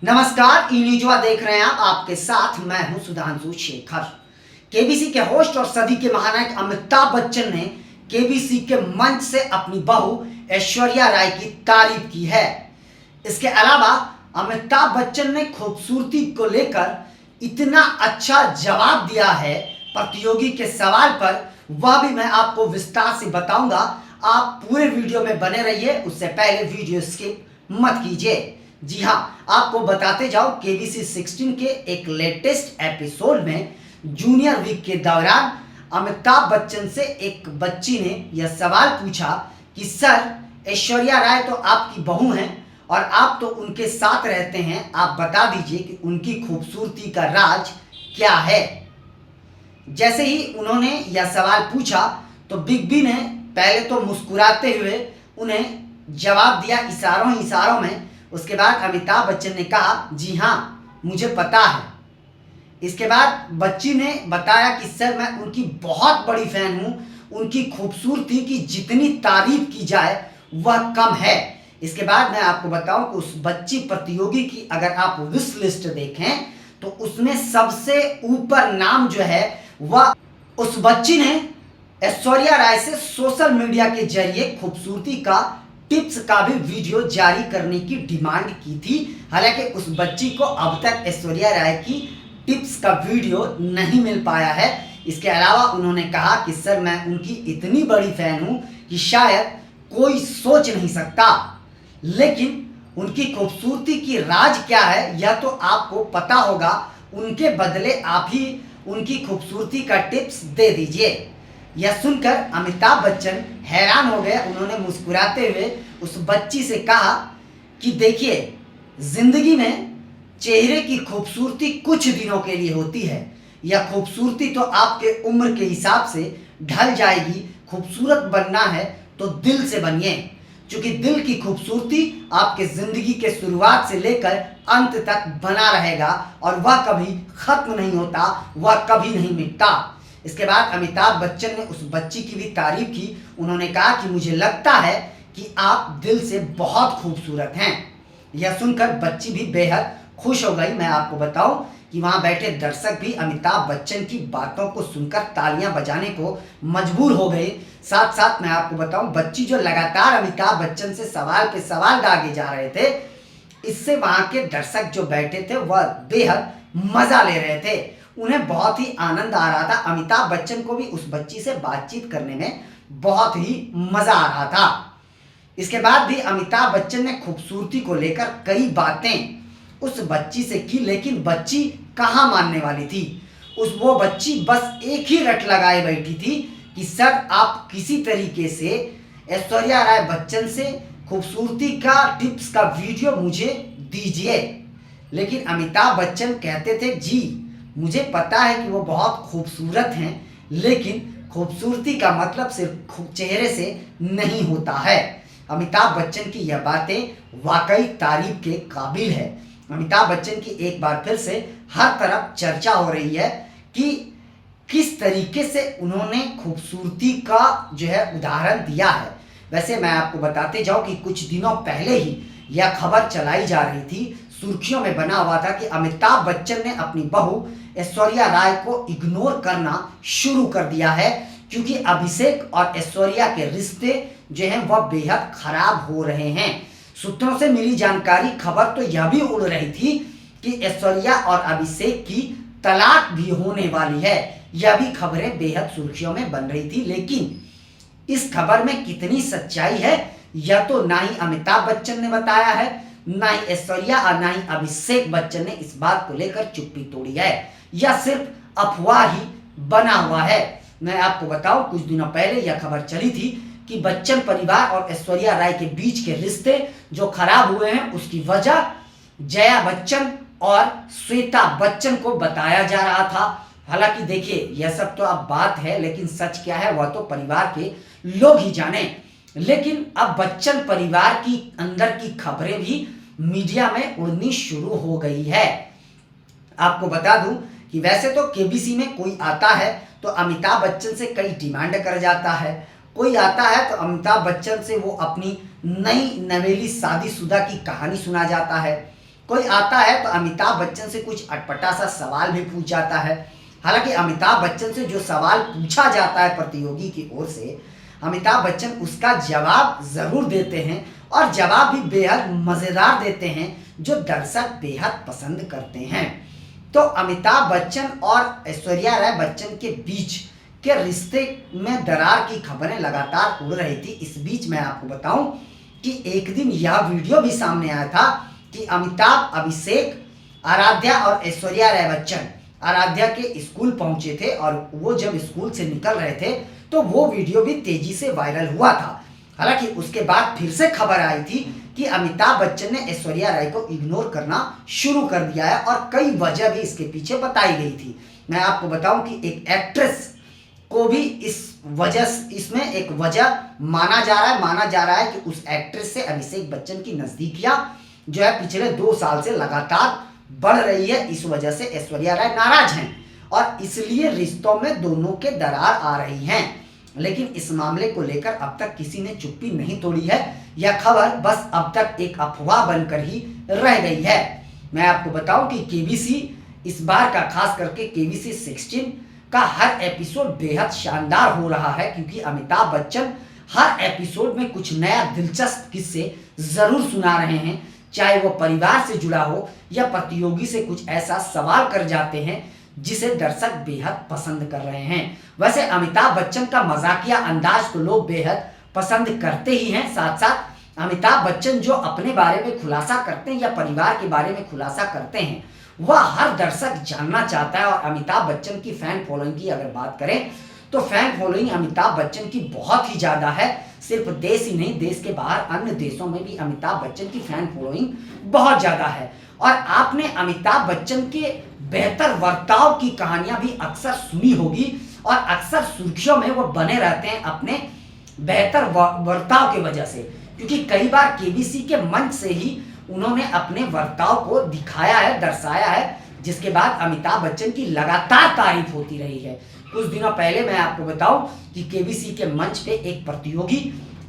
नमस्कार, ई न्यूज़ देख रहे हैं आप। आपके साथ मैं हूं सुधांशु शेखर। केबीसी के होस्ट और सदी के महानायक अमिताभ बच्चन ने केबीसी के मंच से अपनी बहू ऐश्वर्या राय की तारीफ की है। इसके अलावा अमिताभ बच्चन ने खूबसूरती को लेकर इतना अच्छा जवाब दिया है प्रतियोगी के सवाल पर, वह भी मैं आपको विस्तार से बताऊंगा। आप पूरे वीडियो में बने रहिए, उससे पहले वीडियो स्किप मत कीजिए। जी हाँ, आपको बताते जाओ, केबीसी 16 के एक लेटेस्ट एपिसोड में जूनियर वीक के दौरान अमिताभ बच्चन से एक बच्ची ने यह सवाल पूछा कि सर, ऐश्वर्या राय तो आपकी बहू हैं और आप तो उनके साथ रहते हैं, आप बता दीजिए कि उनकी खूबसूरती का राज क्या है। जैसे ही उन्होंने यह सवाल पूछा तो बिग बी ने पहले तो मुस्कुराते हुए उन्हें जवाब दिया इशारों में। उसके बाद अमिताभ बच्चन ने कहा, जी हाँ, मुझे पता है। इसके बाद बच्ची ने बताया कि सर, मैं उनकी बहुत बड़ी फैन हूँ, उनकी खूबसूरती की जितनी तारीफ की जाए वह कम है। इसके बाद मैं आपको बताऊं कि उस बच्ची प्रतियोगी की अगर आप विश लिस्ट देखें तो उसमें सबसे ऊपर नाम जो है वह उस बच्ची ने ऐश्वर्या राय से सोशल मीडिया के जरिए खूबसूरती का टिप्स का भी वीडियो जारी करने की डिमांड की थी। हालांकि उस बच्ची को अब तक ऐश्वर्या राय की टिप्स का वीडियो नहीं मिल पाया है। इसके अलावा उन्होंने कहा कि सर, मैं उनकी इतनी बड़ी फैन हूं कि शायद कोई सोच नहीं सकता, लेकिन उनकी खूबसूरती की राज क्या है यह तो आपको पता होगा। उनके बदले आप ही उनकी खूबसूरती का टिप्स दे दीजिए। यह सुनकर अमिताभ बच्चन हैरान हो गए। उन्होंने मुस्कुराते हुए उस बच्ची से कहा कि देखिए, जिंदगी में चेहरे की खूबसूरती कुछ दिनों के लिए होती है। यह खूबसूरती तो आपके उम्र के हिसाब से ढल जाएगी। खूबसूरत बनना है तो दिल से बनिए, क्योंकि दिल की खूबसूरती आपके जिंदगी के शुरुआत से लेकर अंत तक बना रहेगा और वह कभी खत्म नहीं होता, वह कभी नहीं मिटता। इसके बाद अमिताभ बच्चन ने उस बच्ची की भी तारीफ की। उन्होंने कहा कि मुझे लगता है कि आप दिल से बहुत खूबसूरत हैं। यह सुनकर बच्ची भी बेहद खुश हो गई। मैं आपको बताऊं कि वहां बैठे दर्शक भी अमिताभ बच्चन की बातों को सुनकर तालियां बजाने को मजबूर हो गए। साथ साथ मैं आपको बताऊं, बच्ची जो लगातार अमिताभ बच्चन से सवाल पे सवाल दागे जा रहे थे, इससे वहां के दर्शक जो बैठे थे वह बेहद मजा ले रहे थे। उन्हें बहुत ही आनंद आ रहा था। अमिताभ बच्चन को भी उस बच्ची से बातचीत करने में बहुत ही मजा आ रहा था। इसके बाद भी अमिताभ बच्चन ने खूबसूरती को लेकर कई बातें उस बच्ची से की, लेकिन बच्ची कहाँ मानने वाली थी। वो बच्ची बस एक ही रट लगाए बैठी थी कि सर, आप किसी तरीके से ऐश्वर्या राय बच्चन से खूबसूरती का टिप्स का वीडियो मुझे दीजिए। लेकिन अमिताभ बच्चन कहते थे, जी मुझे पता है कि वो बहुत खूबसूरत हैं, लेकिन खूबसूरती का मतलब सिर्फ चेहरे से नहीं होता है। अमिताभ बच्चन की यह बातें वाकई तारीफ के काबिल है। अमिताभ बच्चन की एक बार फिर से हर तरफ चर्चा हो रही है कि किस तरीके से उन्होंने खूबसूरती का जो है उदाहरण दिया है। वैसे मैं आपको बताते जाऊं कि कुछ दिनों पहले ही यह खबर चलाई जा रही थी, सुर्खियों में बना हुआ था कि अमिताभ बच्चन ने अपनी बहू ऐश्वर्या राय को इग्नोर करना शुरू कर दिया है, क्योंकि अभिषेक और ऐश्वर्या के रिश्ते जो हैं वह बेहद खराब हो रहे हैं। सूत्रों से मिली जानकारी, खबर तो यह भी उड़ रही थी कि ऐश्वर्या और अभिषेक की तलाक भी होने वाली है। यह भी खबरें बेहद सुर्खियों में बन रही थी, लेकिन इस खबर में कितनी सच्चाई है यह तो ना ही अमिताभ बच्चन ने बताया है, ना ही ऐश्वर्या और ना ही अभिषेक बच्चन ने इस बात को लेकर चुप्पी तोड़ी है। यह सिर्फ अफवाह ही बना हुआ है। मैं आपको बताऊं, कुछ दिनों पहले यह खबर चली थी कि बच्चन परिवार और ऐश्वर्या राय के बीच के रिश्ते जो खराब हुए हैं उसकी वजह जया बच्चन और श्वेता बच्चन को बताया जा रहा था। हालांकि देखिए, यह सब तो अब बात है, लेकिन सच क्या है वह तो परिवार के लोग ही जाने। लेकिन अब बच्चन परिवार की अंदर की खबरें भी मीडिया में उड़नी शुरू हो गई है। आपको बता दूं कि वैसे तो केबीसी में कोई आता है तो अमिताभ बच्चन से कई डिमांड कर जाता है, कोई आता है तो अमिताभ बच्चन से वो अपनी नई नवेली शादीशुदा की कहानी सुना जाता है, कोई आता है तो अमिताभ बच्चन से कुछ अटपटा सा सवाल भी पूछ जाता है। हालांकि अमिताभ बच्चन से जो सवाल पूछा जाता है प्रतियोगी की ओर से, अमिताभ बच्चन उसका जवाब जरूर देते हैं और जवाब भी बेहद मज़ेदार देते हैं, जो दर्शक बेहद पसंद करते हैं। तो अमिताभ बच्चन और ऐश्वर्या राय बच्चन के बीच के रिश्ते में दरार की खबरें लगातार उड़ रही थी। इस बीच मैं आपको बताऊं कि एक दिन यह वीडियो भी सामने आया था कि अमिताभ, अभिषेक, आराध्या और ऐश्वर्या राय बच्चन आराध्या के स्कूल पहुंचे थे और वो जब स्कूल से निकल रहे थे तो वो वीडियो भी तेजी से वायरल हुआ था। हालांकि उसके बाद फिर से खबर आई थी कि अमिताभ बच्चन ने ऐश्वर्या राय को इग्नोर करना शुरू कर दिया है और कई वजह भी इसके पीछे बताई गई थी। मैं आपको बताऊं कि एक एक्ट्रेस को भी इसमें एक वजह माना जा रहा है कि उस एक्ट्रेस से अभिषेक बच्चन की नजदीकियां जो है पिछले 2 साल से लगातार बढ़ रही है। इस वजह से ऐश्वर्या राय नाराज हैं और इसलिए रिश्तों में दोनों के दरार आ रही हैं। लेकिन इस मामले को लेकर अब तक किसी ने चुप्पी नहीं तोड़ी है। यह खबर बस अब तक एक अफवाह बनकर ही रह गई है। मैं आपको बताऊं कि केबीसी इस बार का, खास करके केबीसी 16 का हर एपिसोड बेहद शानदार हो रहा है, क्योंकि अमिताभ बच्चन हर एपिसोड में कुछ नया दिलचस्प किस्से जरूर सुना रहे हैं। चाहे वो परिवार से जुड़ा हो या प्रतियोगी से कुछ ऐसा सवाल कर जाते हैं जिसे दर्शक बेहद पसंद कर रहे हैं। वैसे अमिताभ बच्चन का मजाकिया अंदाज तो लोग बेहद पसंद करते ही हैं। साथ साथ अमिताभ बच्चन जो अपने बारे में खुलासा करते हैं या परिवार के बारे में खुलासा करते हैं, वह हर दर्शक जानना चाहता है। और अमिताभ बच्चन की फैन फॉलोइंग की अगर बात करें तो फैन फॉलोइंग अमिताभ बच्चन की बहुत ही ज़्यादा है। सिर्फ देश ही नहीं, देश के बाहर अन्य देशों में भी अमिताभ बच्चन की फैन फॉलोइंग बहुत ज़्यादा है। और आपने अमिताभ बच्चन के बेहतर बर्ताव की कहानियां भी अक्सर सुनी होगी और अक्सर सुर्खियों में वो बने रहते हैं अपने बेहतर बर्ताव की वजह से, क्योंकि कई बार केबीसी के मंच से ही उन्होंने अपने बर्ताव को दिखाया है, दर्शाया है, जिसके बाद अमिताभ बच्चन की लगातार तारीफ होती रही है। कुछ दिनों पहले मैं आपको बताऊं कि केबीसी के मंच पे एक प्रतियोगी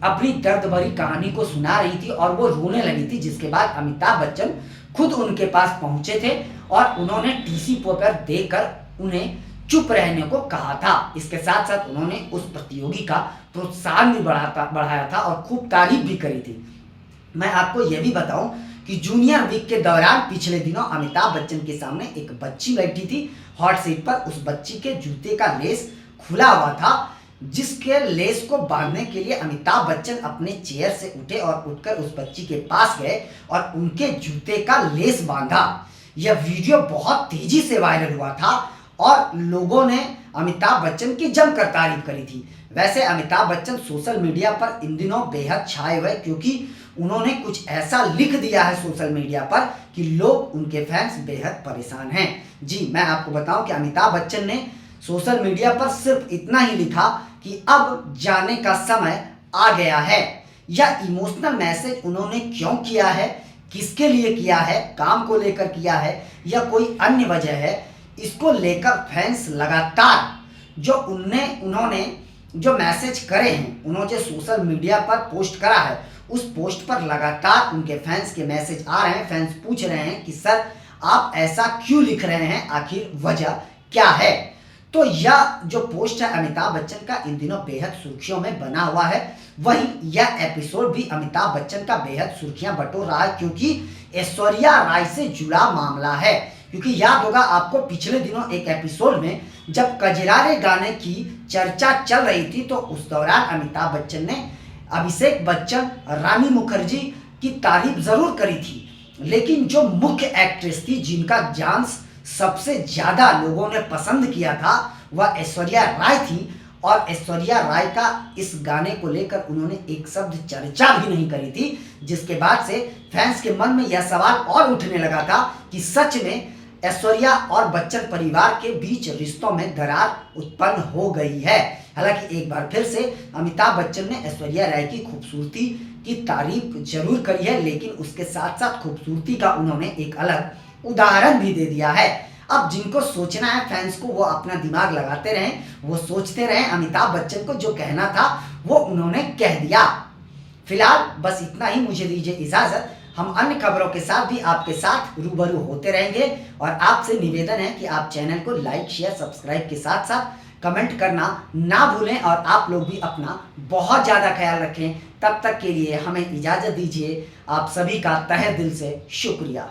अपनी दर्द भरी कहानी को सुना रही थी और वो रोने लगी थी, जिसके बाद अमिताभ बच्चन खुद उनके पास पहुंचे थे और उन्होंने टिश्यू पेपर देकर उन्हें चुप रहने को कहा था। इसके साथ साथ उन्होंने उस प्रतियोगी का प्रोत्साहन भी बढ़ाया था और खूब तारीफ भी करी थी। मैं आपको यह भी बताऊं कि जूनियर वीक के दौरान पिछले दिनों अमिताभ बच्चन के सामने एक बच्ची बैठी थी हॉट सीट पर। उस बच्ची के जूते का लेस खुला हुआ था, जिसके लेस को बांधने के लिए अमिताभ बच्चन अपने चेयर से उठे और उठकर उस बच्ची के पास गए और उनके जूते का लेस बांधा। यह वीडियो बहुत तेजी से वायरल हुआ था और लोगों ने अमिताभ बच्चन की जमकर तारीफ करी थी। वैसे अमिताभ बच्चन सोशल मीडिया पर इन दिनों बेहद छाए हुए, क्योंकि उन्होंने कुछ ऐसा लिख दिया है सोशल मीडिया पर कि लोग, उनके फैंस बेहद परेशान हैं। जी, मैं आपको बताऊं कि अमिताभ बच्चन ने सोशल मीडिया पर सिर्फ इतना ही लिखा कि अब जाने का समय आ गया है। यह इमोशनल मैसेज उन्होंने क्यों किया है, किसके लिए किया है, काम को लेकर किया है या कोई अन्य वजह है, इसको लेकर फैंस लगातार उन्होंने जो मैसेज करे हैं, उन्होंने जो सोशल मीडिया पर पोस्ट करा है, उस पोस्ट पर लगातार उनके फैंस के मैसेज आ रहे हैं। फैंस पूछ रहे हैं कि सर आप ऐसा क्यों लिख रहे हैं, आखिर वजह क्या है। तो यह जो पोस्ट है अमिताभ बच्चन का इन दिनों बेहद सुर्खियों में बना हुआ है। वहीं यह एपिसोड भी अमिताभ बच्चन का बेहद सुर्खियां बटोर रहा है, क्योंकि ऐश्वर्या राय से जुड़ा मामला है। क्योंकि याद होगा आपको, पिछले दिनों एक एपिसोड में जब कजरारे गाने की चर्चा चल रही थी तो उस दौरान अमिताभ बच्चन ने अभिषेक बच्चन, रानी मुखर्जी की तारीफ जरूर करी थी, लेकिन जो मुख्य एक्ट्रेस थी जिनका डांस सबसे ज्यादा लोगों ने पसंद किया था वह ऐश्वर्या राय थी। और ऐश्वर्या राय का इस गाने को लेकर उन्होंने एक शब्द चर्चा भी नहीं करी थी, जिसके बाद से फैंस के मन में यह सवाल और उठने लगा था कि सच में ऐश्वर्या और बच्चन परिवार के बीच रिश्तों में दरार उत्पन्न हो गई है। हालांकि एक बार फिर से अमिताभ बच्चन ने ऐश्वर्या राय की खूबसूरती की तारीफ जरूर करी है, लेकिन उसके साथ साथ खूबसूरती का उन्होंने एक अलग उदाहरण भी दे दिया है। अब जिनको सोचना है फैंस को, वो अपना दिमाग लगाते रहें, वो सोचते रहें। अमिताभ बच्चन को जो कहना था वो उन्होंने कह दिया। फिलहाल बस इतना ही, मुझे दीजिए इजाजत। हम अन्य खबरों के साथ भी आपके साथ रूबरू होते रहेंगे। और आपसे निवेदन है कि आप चैनल को लाइक, शेयर, सब्सक्राइब के साथ साथ कमेंट करना ना भूलें। और आप लोग भी अपना बहुत ज़्यादा ख्याल रखें। तब तक के लिए हमें इजाज़त दीजिए। आप सभी का तहे दिल से शुक्रिया।